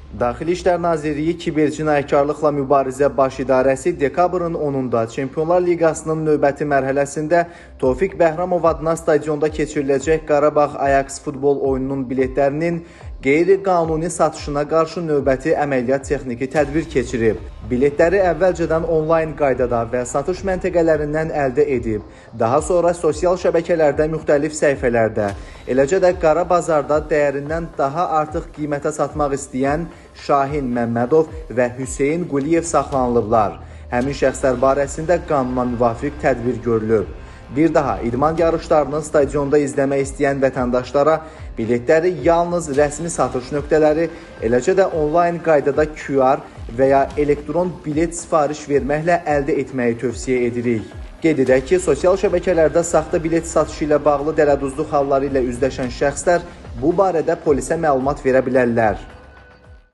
Daxili İşlər Nazirliyi Kibercinayətkarlıqla Mübarizə Baş İdarəsi dekabrın 10-da Çempionlar Liqasının növbəti mərhələsində Tofiq Bəhramov adına stadionda keçiriləcək Qarabağ Ajax futbol oyununun biletlərinin qeyri-qanuni satışına qarşı növbəti əməliyyat texniki tədbir keçirib. Biletləri əvvəlcədən onlayn qaydada və satış məntəqələrindən əldə edib, daha sonra sosial şəbəkələrdə müxtəlif səhifələrdə, eləcə də qara bazarda dəyərindən daha artıq qiymətə satmaq istəyən Şahin Məmmədov və Hüseyn Quliyev saxlanılıblar. Həmin şəxslər barəsində qanuna müvafiq tədbir görülüb. Bir daha idman yarışlarını stadionda izləmək istəyən vətəndaşlara biletləri yalnız rəsmi satış nöqtələri, eləcə də onlayn qaydada QR və ya elektron bilet sifariş verməklə əldə etməyi tövsiyə edirik. Qeyd edək ki, sosial şəbəkələrdə saxta bilet satışı ilə bağlı dələduzluq halları ilə üzləşən şəxslər bu barədə polisə məlumat verə bilərlər.